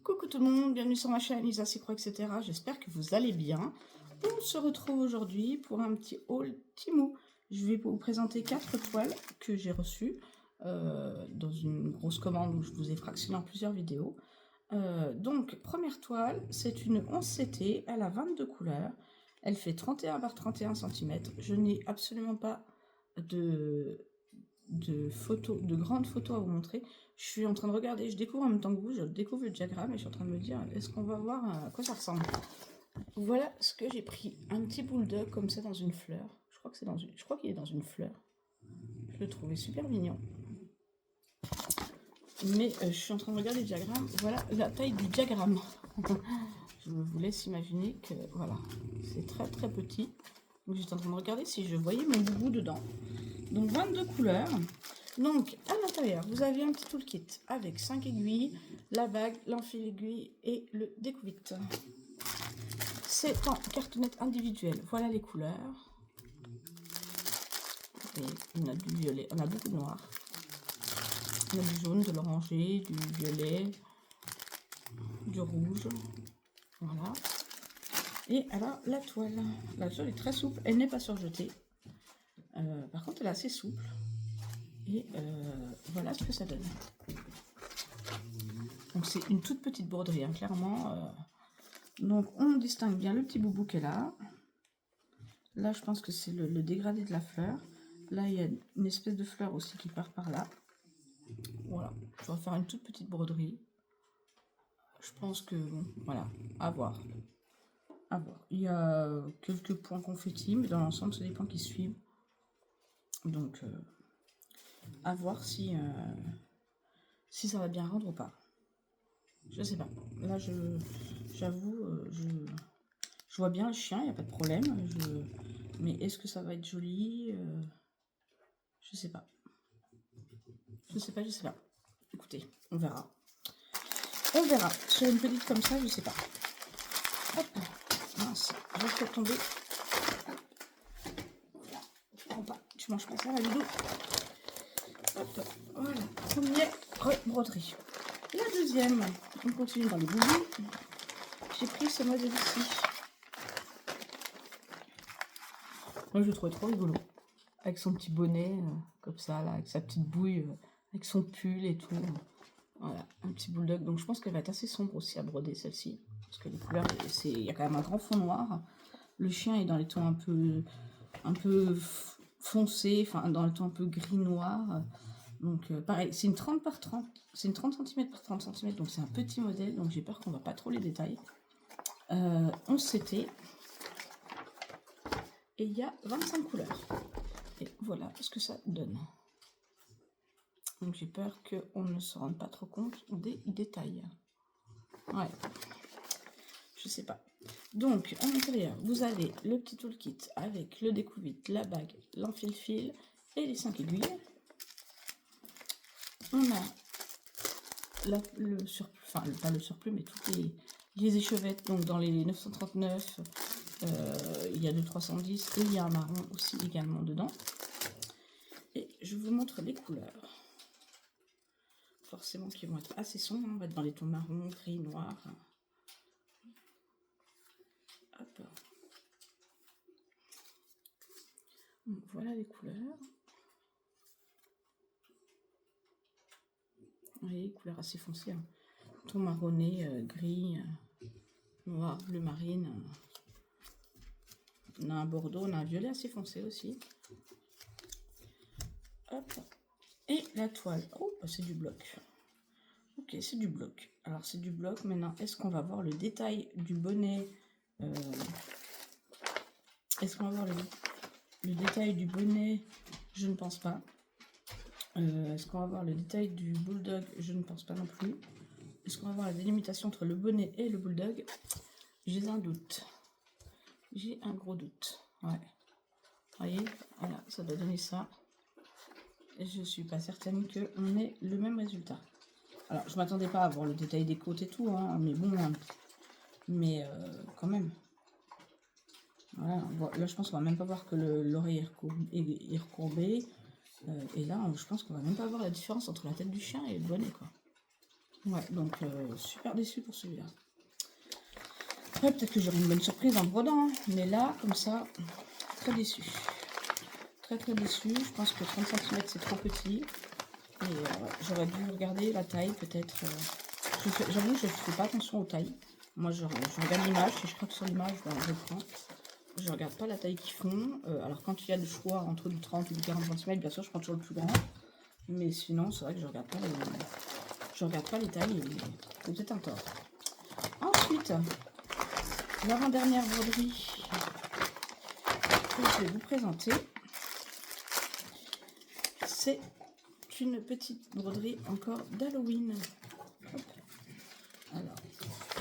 Coucou tout le monde, bienvenue sur ma chaîne Isa Secro, etc. J'espère que vous allez bien. On se retrouve aujourd'hui pour un petit haul Temu. Je vais vous présenter 4 toiles que j'ai reçues dans une grosse commande où je vous ai fractionné en plusieurs vidéos. Donc, première toile, c'est une 11CT, elle a 22 couleurs. Elle fait 31 par 31 cm. Je n'ai absolument pas de photos, de grandes photos à vous montrer. Je suis en train de regarder, je découvre en même temps que vous, je découvre le diagramme et je suis en train de me dire, est-ce qu'on va voir à quoi ça ressemble? Voilà ce que j'ai pris, un petit bulldog comme ça dans une fleur. Je crois que c'est je crois qu'il est dans une fleur. Je le trouvais super mignon. Mais je suis en train de regarder le diagramme. Voilà la taille du diagramme. Je vous laisse imaginer que voilà, c'est très très petit. Donc j'étais en train de regarder si je voyais mon boubou dedans. Donc 22 couleurs. Donc à l'intérieur, vous avez un petit toolkit avec 5 aiguilles, la bague, l'enfil aiguille et le découvite. C'est en cartonnette individuelle. Voilà les couleurs. Et on a du violet, on a beaucoup de noir. On a du jaune, de l'oranger, du violet, du rouge. Voilà. Et alors la toile est très souple, elle n'est pas surjetée. Par contre elle est assez souple. Et voilà ce que ça donne. Donc c'est une toute petite broderie, hein, clairement. Donc on distingue bien le petit boubou qu'elle a. Là je pense que c'est le dégradé de la fleur. Là il y a une espèce de fleur aussi qui part par là. Voilà, je vais faire une toute petite broderie. Je pense que, bon, voilà, à voir. À voir. Il y a quelques points confettis, mais dans l'ensemble c'est des points qui suivent. Donc à voir si ça va bien rendre ou pas. Je sais pas. Là, j'avoue, je vois bien le chien, il n'y a pas de problème. Mais est-ce que ça va être joli? Je sais pas. Je sais pas. Écoutez, on verra. On verra. Sur une petite comme ça, je sais pas. Hop. Mince, je fais tomber. Voilà. Tu prends pas. Tu manges pas ça, la vidéo. Hop. Voilà. Première broderie. La deuxième, on continue dans les boubous. J'ai pris ce modèle-ci. Moi, je le trouvais trop rigolo. Avec son petit bonnet, comme ça, là, avec sa petite bouille, avec son pull et tout. Voilà, un petit bulldog. Donc, je pense qu'elle va être assez sombre aussi à broder, celle-ci. Parce que les couleurs, il y a quand même un grand fond noir. Le chien est dans les tons un peu foncés, enfin, dans les tons un peu gris-noir. Donc, pareil, c'est une 30 par 30. C'est une 30 cm par 30 cm. Donc, c'est un petit modèle. Donc, j'ai peur qu'on ne voit pas trop les détails. 11 CT. Et il y a 25 couleurs. Et voilà ce que ça donne. Donc j'ai peur qu'on ne se rende pas trop compte des détails. Ouais. Je sais pas. Donc, à l'intérieur, vous avez le petit toolkit avec le découvite, la bague, l'enfil-fil et les 5 aiguilles. On a le surplus, enfin pas le surplus, mais toutes les échevettes. Donc dans les 939, il y a le 310 et il y a un marron aussi également dedans. Et je vous montre les couleurs. Forcément qui vont être assez sombres. On va être dans les tons marron, gris, noir. Hop. Voilà les couleurs. Vous voyez, couleurs assez foncées. Hein. Ton marronné, gris, noir, bleu marine. On a un bordeaux, on a un violet assez foncé aussi. Hop. Et la toile. Oh, c'est du bloc. Ok, c'est du bloc. Alors, c'est du bloc. Maintenant, est-ce qu'on va voir le détail du bonnet? Est-ce qu'on va voir le détail du bonnet? Je ne pense pas. Est-ce qu'on va voir le détail du bulldog? Je ne pense pas non plus. Est-ce qu'on va voir la délimitation entre le bonnet et le bulldog? J'ai un doute. J'ai un gros doute. Ouais. Vous voyez, voilà, ça doit donner ça. Et je suis pas certaine qu'on ait le même résultat. Alors, je m'attendais pas à voir le détail des côtes et tout, hein, mais bon, mais quand même. Voilà, là je pense qu'on va même pas voir que l'oreille est recourbée. Et là, je pense qu'on va même pas voir la différence entre la tête du chien et le bonnet, quoi. Ouais, donc super déçu pour celui-là. Ouais, peut-être que j'aurai une bonne surprise en brodant, hein, mais là, comme ça, très déçu. Très très déçu. Je pense que 30 cm c'est trop petit. Et j'aurais dû regarder la taille peut-être. J'avoue, je ne fais pas attention aux tailles. Moi, je regarde l'image. Si je crois que sur l'image, ben, je prends. Je regarde pas la taille qu'ils font. Alors, quand il y a le choix entre du 30 et du 40 cm, bien sûr, je prends toujours le plus grand. Mais sinon, c'est vrai que je regarde pas les tailles. C'est peut-être un tort. Ensuite, l'avant-dernière broderie que je vais vous présenter, c'est une petite broderie encore d'Halloween. Alors,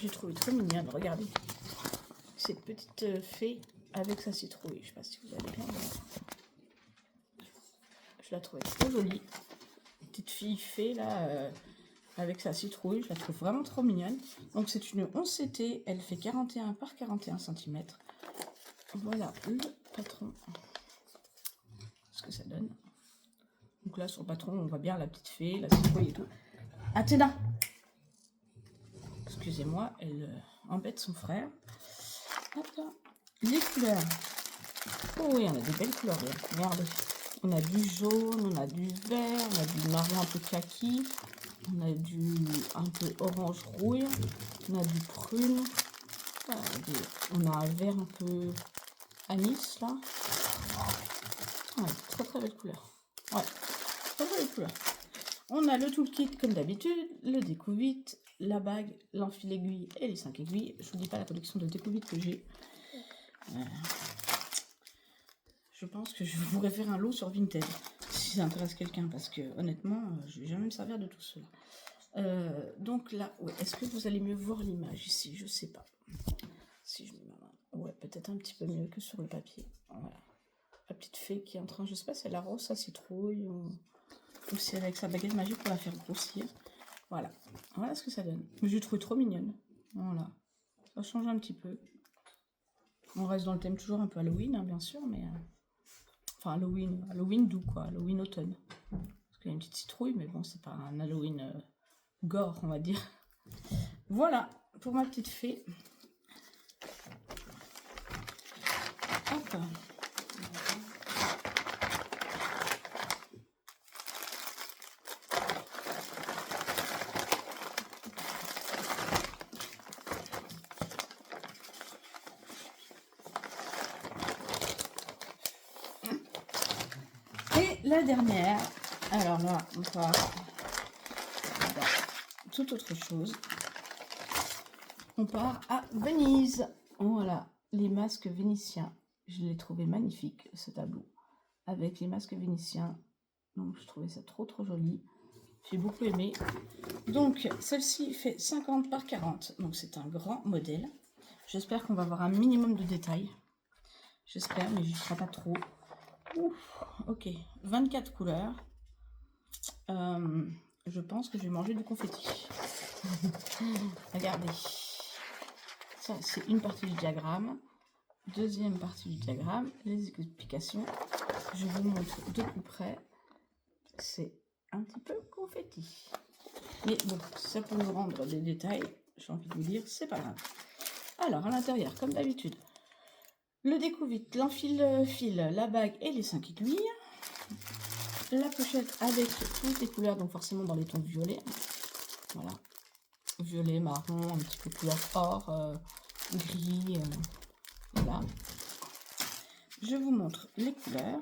j'ai trouvé trop mignonne, regardez. Cette petite fée avec sa citrouille. Je sais pas si vous allez bien voir. Je la trouvais trop jolie. Petite fille fée là, avec sa citrouille. Je la trouve vraiment trop mignonne. Donc c'est une 11 CT. Elle fait 41 par 41 cm. Voilà le patron. Ce que ça donne. Donc là sur le patron, on voit bien la petite fée, la citrouille et tout. Athéna! Excusez-moi, elle embête son frère. Hop là. Les couleurs. Oh oui, on a des belles couleurs. Regardez. On a du jaune, on a du vert, on a du marron un peu kaki, on a du un peu orange rouille, on a du prune, voilà, on a un vert un peu anis là. Ouais, très très belle couleur. Ouais, très belle couleur. On a le toolkit comme d'habitude, le découvite, la bague, l'enfil aiguille et les 5 aiguilles. Je vous dis pas la collection de découvite que j'ai. Je pense que je vous réfère un lot sur Vinted, si ça intéresse quelqu'un, parce que honnêtement, je vais jamais me servir de tout cela. Donc là, ouais, est-ce que vous allez mieux voir l'image ici? Je sais pas. Si je mets ma main. Ouais, peut-être un petit peu mieux que sur le papier. Voilà. La petite fée qui est en train, je sais pas si elle arrose sa citrouille ou si avec sa baguette magique pour la faire grossir. Voilà. Voilà ce que ça donne. Mais je trouve trop mignonne. Voilà. Ça change un petit peu. On reste dans le thème toujours un peu Halloween, hein, bien sûr, mais... Enfin, Halloween doux, quoi. Halloween automne. Parce qu'il y a une petite citrouille, mais bon, c'est pas un Halloween gore, on va dire. Voilà, pour ma petite fée. Hop. Et la dernière, alors là, on part dans toute autre chose. On part à Venise. Voilà, les masques vénitiens. Je l'ai trouvé magnifique, ce tableau. Avec les masques vénitiens. Donc, je trouvais ça trop joli. J'ai beaucoup aimé. Donc, celle-ci fait 50 par 40. Donc, c'est un grand modèle. J'espère qu'on va avoir un minimum de détails. J'espère, mais je ne ferai pas trop. Ouf, ok, 24 couleurs. Je pense que je vais manger du confetti. Regardez. Ça, c'est une partie du diagramme. Deuxième partie du diagramme, les explications. Je vous montre de plus près. C'est un petit peu confetti. Mais bon, ça peut nous rendre des détails. J'ai envie de vous dire, c'est pas grave. Alors, à l'intérieur, comme d'habitude, le découvite, l'enfil fil, la bague et les 5 aiguilles. La pochette avec toutes les couleurs, donc forcément dans les tons violets. Voilà. Violet, marron, un petit peu couleur or, gris. Voilà. Je vous montre les couleurs.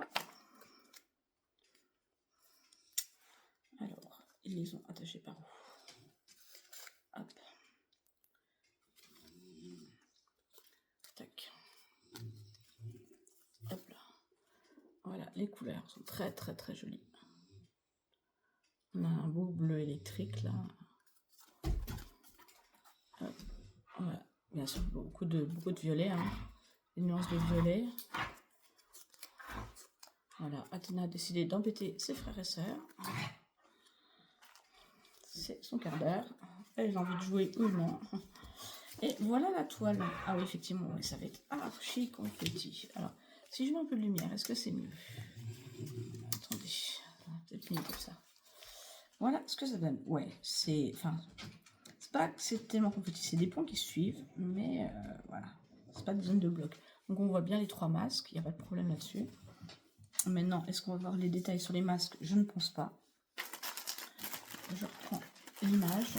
Alors, ils les ont attachés par où? Hop. Tac. Hop là. Voilà, les couleurs sont très jolies. On a un beau bleu électrique là. Hop. Voilà. Bien sûr, beaucoup de violet. Hein. Des nuances de violet. Voilà, Athéna a décidé d'embêter ses frères et sœurs. C'est son quart d'heure. Elle a envie de jouer ou non. Et voilà la toile. Ah oui, effectivement, ça va être archi confetti. Alors, si je mets un peu de lumière, est-ce que c'est mieux? Attendez, peut-être mieux comme ça. Voilà ce que ça donne. Ouais, c'est... Enfin, c'est pas que c'est tellement confetti, c'est des points qui suivent, mais voilà. C'est pas des zones de bloc. Donc on voit bien les 3 masques, il n'y a pas de problème là-dessus. Maintenant, est-ce qu'on va voir les détails sur les masques? Je ne pense pas. Je reprends l'image.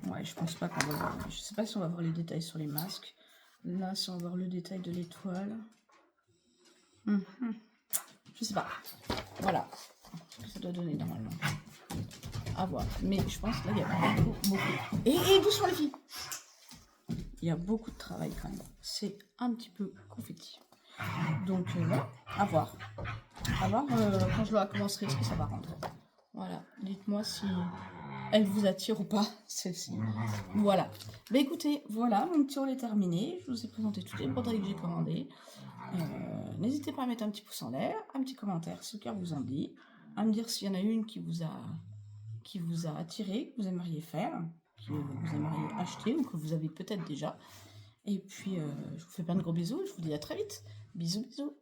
Ouais, je pense pas qu'on va voir. Je sais pas si on va voir les détails sur les masques. Là, si on va voir le détail de l'étoile. Je sais pas. Voilà. Ce que ça doit donner normalement. À voir. Mais je pense que là, il y a beaucoup. Et doucement les filles. Il y a beaucoup de travail quand même. C'est un petit peu confetti. Donc voilà, à voir. À voir quand je la commencerai ce que ça va rendre. Voilà, dites-moi si elle vous attire ou pas, celle-ci. Voilà. Bah écoutez, voilà, mon petit haul est terminé. Je vous ai présenté toutes les broderies que j'ai commandées. N'hésitez pas à mettre un petit pouce en l'air, un petit commentaire si le cœur vous en dit, à me dire s'il y en a une qui vous a attiré, que vous aimeriez faire, que vous aimeriez acheter ou que vous avez peut-être déjà. Et puis, je vous fais plein de gros bisous et je vous dis à très vite. Bisous, bisous.